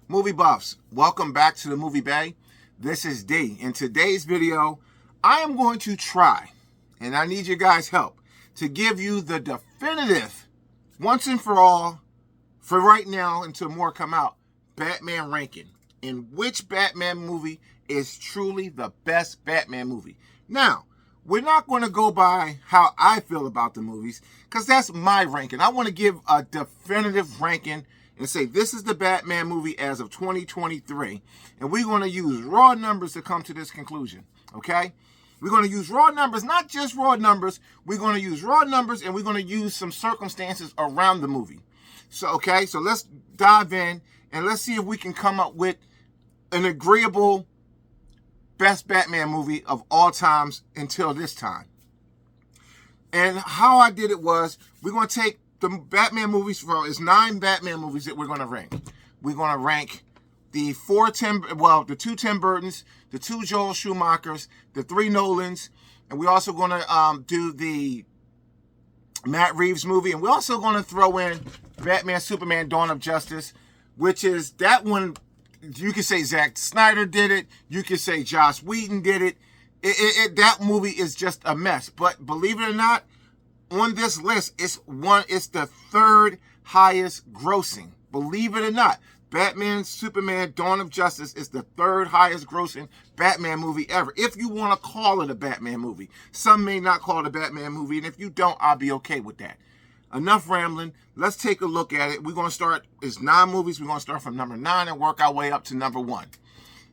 Movie buffs, welcome back to the Movie Bay. This is D. In today's video, I am going to try, and I need your guys' help, to give you the definitive, once and for all, for right now until more come out, Batman ranking. And which Batman movie is truly the best Batman movie. Now, we're not going to go by how I feel about the movies, because that's my ranking. I want to give a definitive ranking and say this is the Batman movie as of 2023. And we're going to use raw numbers to come to this conclusion, okay? We're going to use raw numbers, not just raw numbers. We're going to use raw numbers, and we're going to use some circumstances around the movie. So, okay, so let's dive in, and let's see if we can come up with an agreeable best Batman movie of all times until this time. And how I did it was, we're going to take the Batman movies it's 9 Batman movies that we're going to rank. We're going to rank the the 2 Tim Burtons, the 2 Joel Schumachers, the 3 Nolans, and we're also going to do the Matt Reeves movie, and we're also going to throw in Batman Superman Dawn of Justice, which is that one. You could say Zack Snyder did it. You could say Joss Whedon did it. That movie is just a mess. But believe it or not, on this list, it's the 3rd highest grossing. Believe it or not, Batman Superman Dawn of Justice is the 3rd highest grossing Batman movie ever. If you want to call it a Batman movie. Some may not call it a Batman movie, and if you don't, I'll be okay with that. Enough rambling. Let's take a look at it. We're going to start, it's 9 movies. We're going to start from number 9 and work our way up to number 1.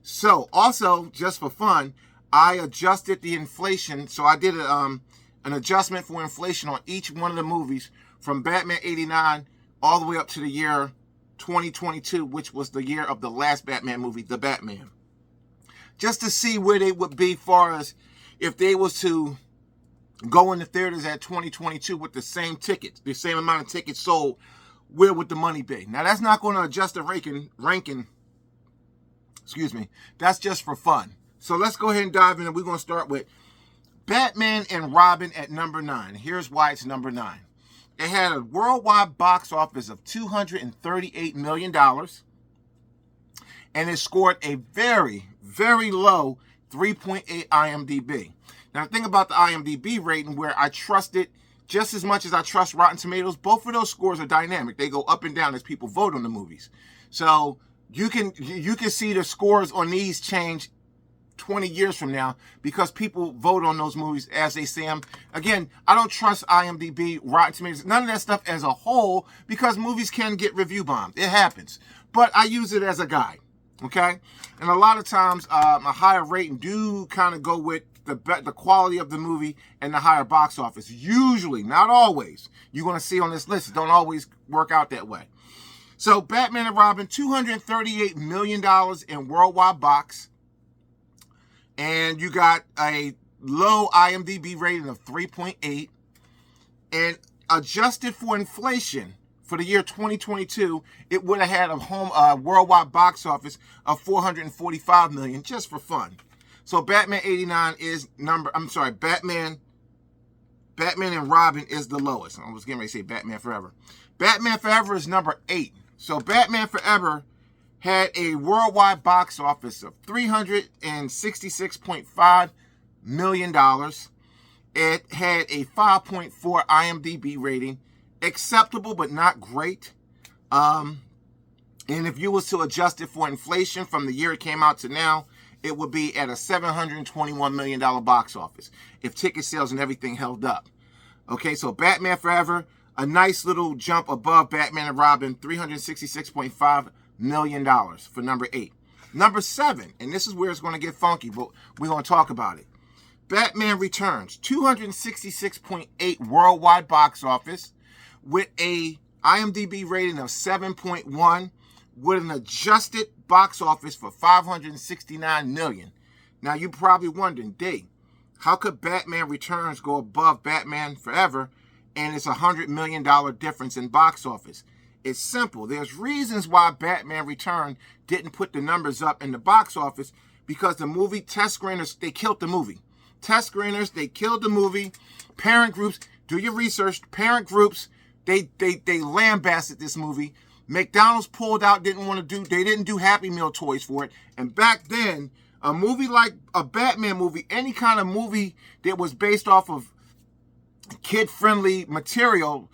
So, also, just for fun, I adjusted the inflation. So I did an adjustment for inflation on each one of the movies from Batman 89 all the way up to the year 2022, which was the year of the last Batman movie, The Batman. Just to see where they would be far as if they was to go in the theaters at 2022 with the same tickets, the same amount of tickets sold, where would the money be? Now, that's not going to adjust the ranking. Excuse me. That's just for fun. So let's go ahead and dive in, and we're going to start with Batman and Robin at number 9. Here's why it's number 9. It had a worldwide box office of $238 million, and it scored a very, very low 3.8 IMDb. Now, the thing about the IMDb rating, where I trust it just as much as I trust Rotten Tomatoes, both of those scores are dynamic. They go up and down as people vote on the movies. So you can see the scores on these change 20 years from now because people vote on those movies as they see them. Again, I don't trust IMDb, Rotten Tomatoes, none of that stuff as a whole, because movies can get review bombed. It happens. But I use it as a guide, okay? And a lot of times, a higher rating do kind of go with the quality of the movie and the higher box office. Usually, not always. You're going to see on this list, it don't always work out that way. So, Batman and Robin, $238 million in worldwide box. And you got a low IMDb rating of 3.8. And adjusted for inflation for the year 2022, it would have had a worldwide box office of $445 million, just for fun. So Batman 89 is Batman and Robin is the lowest. I was getting ready to say Batman Forever. Batman Forever is number 8. So Batman Forever had a worldwide box office of $366.5 million. It had a 5.4 IMDb rating. Acceptable, but not great. And if you was to adjust it for inflation from the year it came out to now, it would be at a $721 million box office if ticket sales and everything held up. Okay, so Batman Forever, a nice little jump above Batman and Robin, $366.5 million for number 8. Number 7, and this is where it's going to get funky, but we're going to talk about it. Batman Returns, $266.8 worldwide box office with a IMDb rating of 7.1 with an adjusted box office for $569 million. Now, you're probably wondering, D, how could Batman Returns go above Batman Forever and it's $100 million difference in box office? It's simple. There's reasons why Batman Returns didn't put the numbers up in the box office, because the movie test screeners, they killed the movie. Test screeners, they killed the movie. Parent groups, do your research. Parent groups, they lambasted this movie McDonald's pulled out, they didn't do Happy Meal toys for it. And back then, a movie like a Batman movie, any kind of movie that was based off of kid-friendly material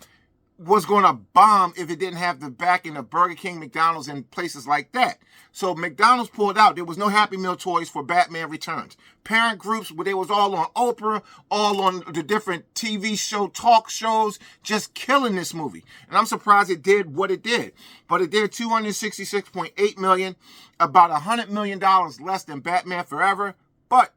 was going to bomb if it didn't have the backing of Burger King, McDonald's, and places like that. So McDonald's pulled out. There was no Happy Meal toys for Batman Returns. Parent groups, they was all on Oprah, all on the different TV show, talk shows, just killing this movie. And I'm surprised it did what it did. But it did $266.8 million, about $100 million less than Batman Forever. But,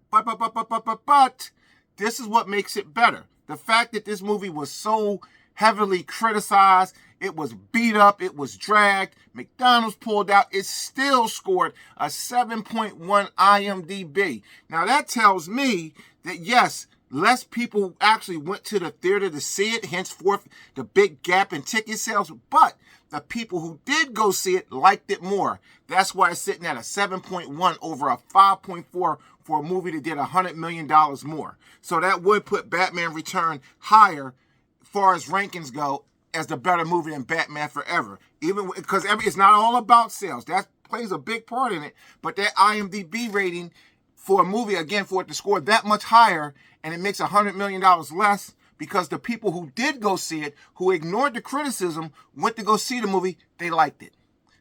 this is what makes it better. The fact that this movie was so heavily criticized, it was beat up, it was dragged, McDonald's pulled out, it still scored a 7.1 IMDb. Now that tells me that yes, less people actually went to the theater to see it, henceforth the big gap in ticket sales, but the people who did go see it liked it more. That's why it's sitting at a 7.1 over a 5.4 for a movie that did $100 million more. So that would put Batman Return higher far as rankings go as the better movie than Batman Forever. Even because it's not all about sales. That plays a big part in it. But that IMDb rating for a movie, again, for it to score that much higher, and it makes $100 million less because the people who did go see it, who ignored the criticism, went to go see the movie, they liked it.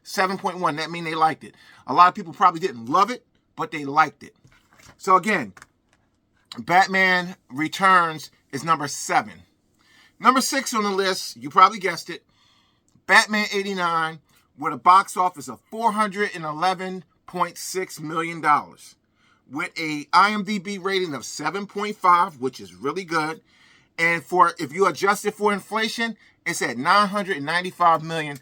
7.1, that means they liked it. A lot of people probably didn't love it, but they liked it. So again, Batman Returns is number 7. Number 6 on the list, you probably guessed it, Batman 89 with a box office of $411.6 million with a IMDb rating of 7.5, which is really good. And if you adjust it for inflation, it's at $995 million,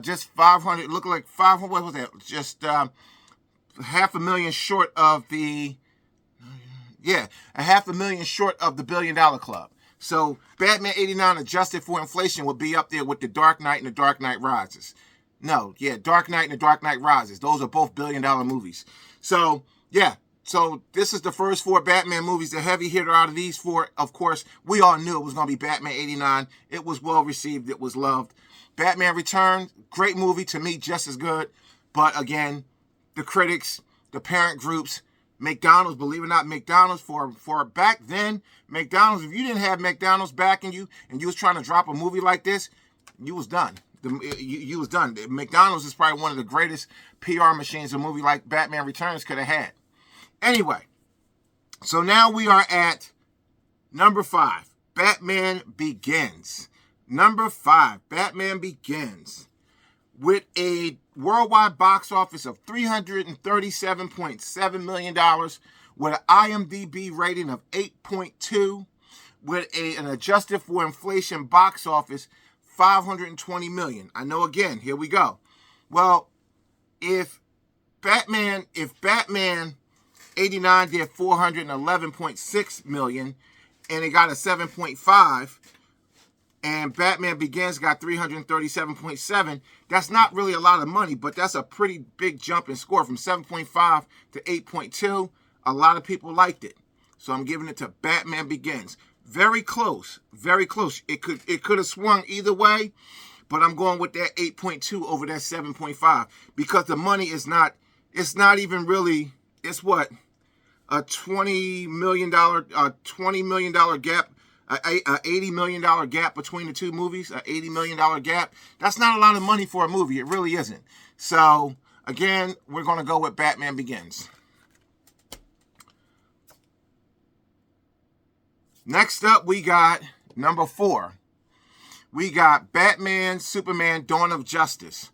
just 500, look like 500, what was that? Just $500,000 short of the, $500,000 short of the $1 billion club. So Batman 89 adjusted for inflation would be up there with The Dark Knight and The Dark Knight Rises. Dark Knight and The Dark Knight Rises. Those are both $1 billion movies. So, So this is the first 4 Batman movies. The heavy hitter out of these 4, of course, we all knew it was going to be Batman 89. It was well received. It was loved. Batman Returns, great movie. To me, just as good. But again, the critics, the parent groups, McDonald's, believe it or not, McDonald's for back then, McDonald's, if you didn't have McDonald's backing you and you was trying to drop a movie like this, you was done. You was done. McDonald's is probably one of the greatest PR machines a movie like Batman Returns could have had. Anyway, so now we are at number 5, Batman Begins. Number 5, Batman Begins, with a worldwide box office of $337.7 million, with an IMDb rating of 8.2, with an adjusted for inflation box office, $520 million. I know, again, here we go. Well, if Batman 89 did $411.6 million, and it got a 7.5, and Batman Begins got $337.7, that's not really a lot of money, but that's a pretty big jump in score from 7.5 to 8.2. A lot of people liked it. So I'm giving it to Batman Begins. Very close, very close. It could have swung either way, but I'm going with that 8.2 over that 7.5 because the money is not, it's not even really, it's what? A $20 million gap, a $80 million gap between the two movies, a $80 million gap. That's not a lot of money for a movie. It really isn't. So, again, we're going to go with Batman Begins. Next up, we got number 4. We got Batman, Superman, Dawn of Justice.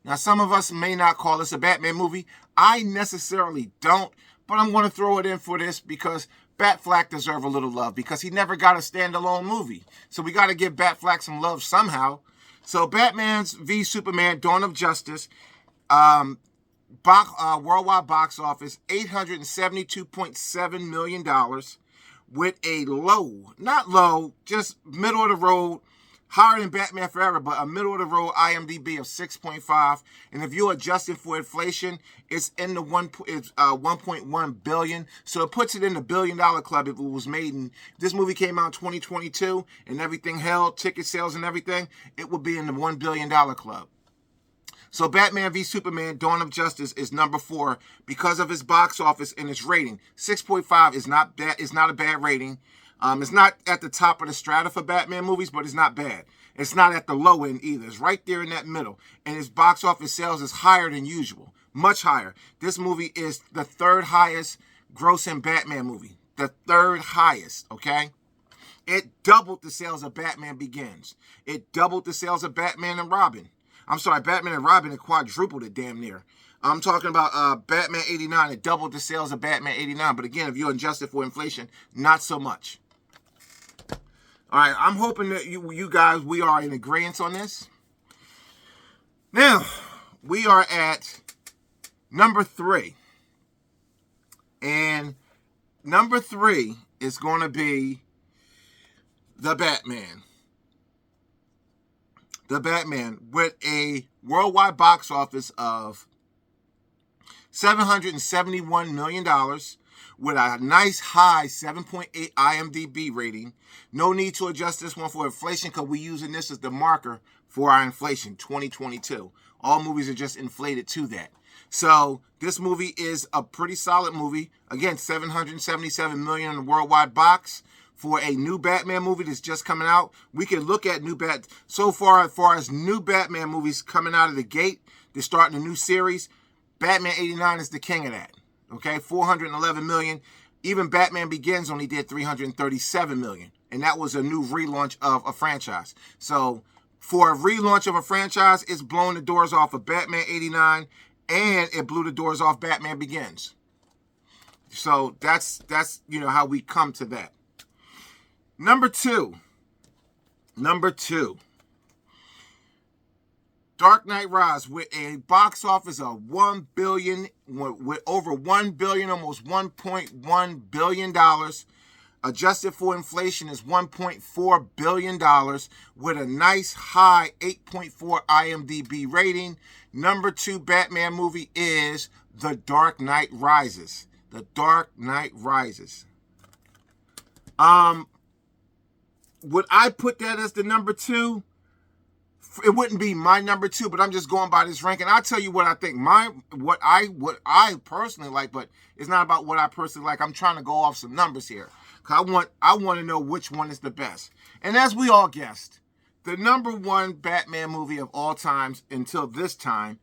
Now, some of us may not call this a Batman movie. I necessarily don't, but I'm going to throw it in for this because Batfleck deserves a little love because he never got a standalone movie. So we got to give Batfleck some love somehow. So Batman v Superman, Dawn of Justice, worldwide box office, $872.7 million with a low, not low, just middle of the road, higher than Batman Forever, but a middle-of-the-road IMDb of 6.5. And if you're adjusting for inflation, it's in the 1.1 billion. So it puts it in the $1 billion club if it was made in, this movie came out in 2022 and everything held, ticket sales and everything, it would be in the $1 billion club. So Batman v Superman: Dawn of Justice is number 4 because of its box office and its rating. 6.5 is not bad. It's not a bad rating. It's not at the top of the strata for Batman movies, but it's not bad. It's not at the low end either. It's right there in that middle. And its box office sales is higher than usual. Much higher. This movie is the 3rd highest grossing Batman movie. The 3rd highest, okay? It doubled the sales of Batman Begins. It doubled the sales of Batman and Robin. I'm sorry, Batman and Robin, it quadrupled it damn near. I'm talking about Batman 89. It doubled the sales of Batman 89. But again, if you adjust it for inflation, not so much. All right, I'm hoping that you guys, we are in agreement on this. Now, we are at number 3. And number 3 is going to be The Batman. The Batman with a worldwide box office of $771 million with a nice high 7.8 IMDb rating. No need to adjust this one for inflation because we're using this as the marker for our inflation, 2022. All movies are just inflated to that. So this movie is a pretty solid movie. Again, $777 million in the worldwide box for a new Batman movie that's just coming out. We can look at so far as new Batman movies coming out of the gate. They're starting a new series. Batman 89 is the king of that. Okay, $411 million. Even Batman Begins only did $337 million. And that was a new relaunch of a franchise. So for a relaunch of a franchise, it's blown the doors off of Batman 89 and it blew the doors off Batman Begins. So that's how we come to that. Number two, Dark Knight Rises with a box office of $1 billion, with over $1 billion, almost $1.1 billion. Adjusted for inflation is $1.4 billion with a nice high 8.4 IMDb rating. Number 2 Batman movie is The Dark Knight Rises. The Dark Knight Rises. Would I put that as the number 2? It wouldn't be my number 2, but I'm just going by this ranking. I'll tell you what I think. What I personally like, but it's not about what I personally like. I'm trying to go off some numbers here. Cause I want to know which one is the best. And as we all guessed, the number 1 Batman movie of all times until this time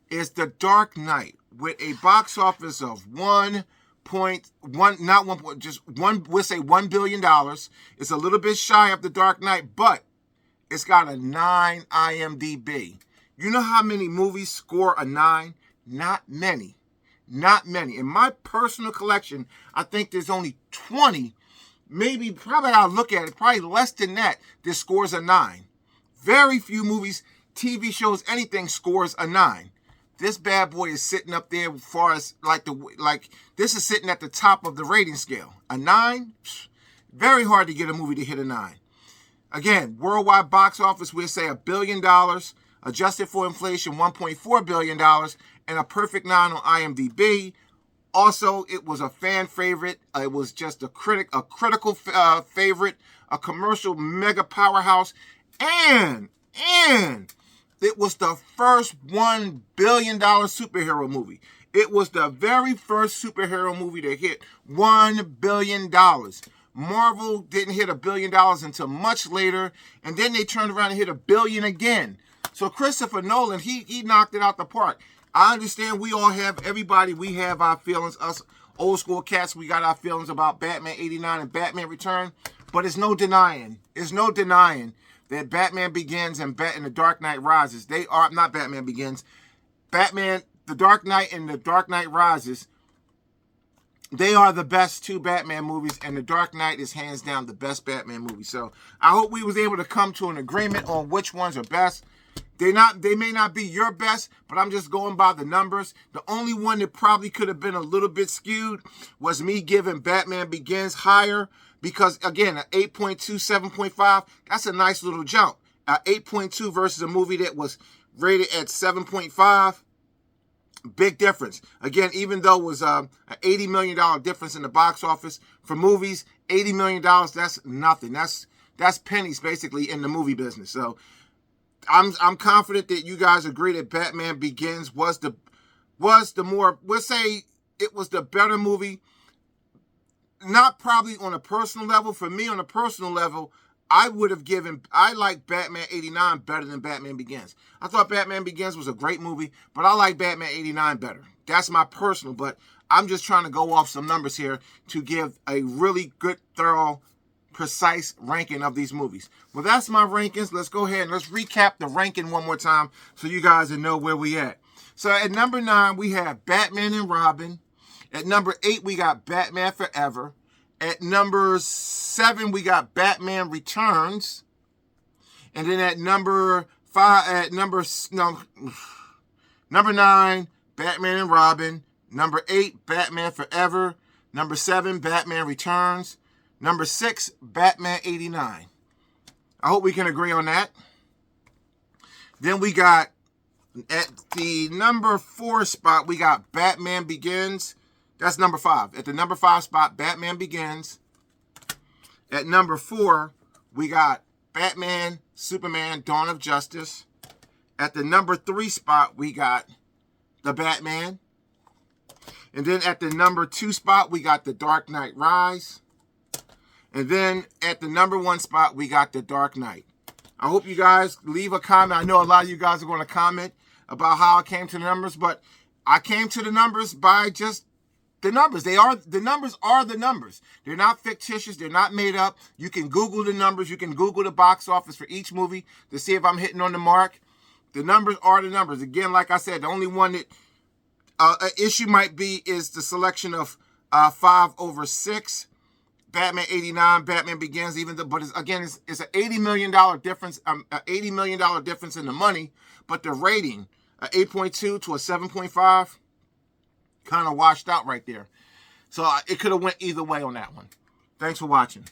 is The Dark Knight with a box office of $1 billion. It's a little bit shy of The Dark Knight, but it's got a 9 IMDb. You know how many movies score a 9? Not many. Not many. In my personal collection, I think there's only 20, probably I'll look at it, probably less than that scores a 9. Very few movies, TV shows, anything scores a 9. This bad boy is sitting up there as far as this is sitting at the top of the rating scale. A 9? Very hard to get a movie to hit a 9. Again, worldwide box office, we'll say $1 billion, adjusted for inflation, $1.4 billion, and a perfect 9 on IMDb. Also, it was a fan favorite. It was just a critical favorite, a commercial mega powerhouse, and it was the first $1 billion superhero movie. It was the very first superhero movie to hit $1 billion. Marvel didn't hit $1 billion until much later, and then they turned around and hit $1 billion again. So Christopher Nolan, he knocked it out the park. I understand we have our feelings, us old school cats, we got our feelings about Batman 89 and Batman Return, but it's no denying that Batman Begins and The Dark Knight Rises, they are, not Batman Begins, The Dark Knight and The Dark Knight Rises, they are the best 2 Batman movies, and The Dark Knight is hands down the best Batman movie. So I hope we was able to come to an agreement on which ones are best. They may not be your best, but I'm just going by the numbers. The only one that probably could have been a little bit skewed was me giving Batman Begins higher, because again, an 8.2, 7.5, that's a nice little jump. 8.2 versus a movie that was rated at 7.5. Big difference. Again, even though it was an $80 million difference in the box office for movies, $80 million, that's nothing. That's pennies basically in the movie business. So I'm confident that you guys agree that Batman Begins was the more, we'll say it was the better movie. Not probably on a personal level. For me, on a personal level, I like Batman 89 better than Batman Begins. I thought Batman Begins was a great movie, but I like Batman 89 better. That's my personal, but I'm just trying to go off some numbers here to give a really good, thorough, precise ranking of these movies. Well, that's my rankings. Let's go ahead and let's recap the ranking one more time so you guys will know where we at. So at number 9, we have Batman and Robin. At number 8, we got Batman Forever. At number 7, we got Batman Returns. And then at number 9, Batman and Robin. Number 8, Batman Forever. Number 7, Batman Returns. Number 6, Batman 89. I hope we can agree on that. Then we got, at the number 4 spot, we got Batman Begins. That's number 5. At the number 5 spot, Batman Begins. At number 4, we got Batman, Superman, Dawn of Justice. At the number 3 spot, we got The Batman. And then at the number 2 spot, we got The Dark Knight Rise. And then at the number 1 spot, we got The Dark Knight. I hope you guys leave a comment. I know a lot of you guys are going to comment about how I came to the numbers, but I came to the numbers by just the numbers. The numbers are the numbers. They're not fictitious. They're not made up. You can Google the numbers. You can Google the box office for each movie to see if I'm hitting on the mark. The numbers are the numbers. Again, like I said, the only one that an issue might be is the selection of 5/6. Batman 89, Batman Begins, but it's an $80 million difference, $80 million difference in the money, but the rating, 8.2 to a 7.5, kind of washed out right there. So it could have went either way on that one. Thanks for watching.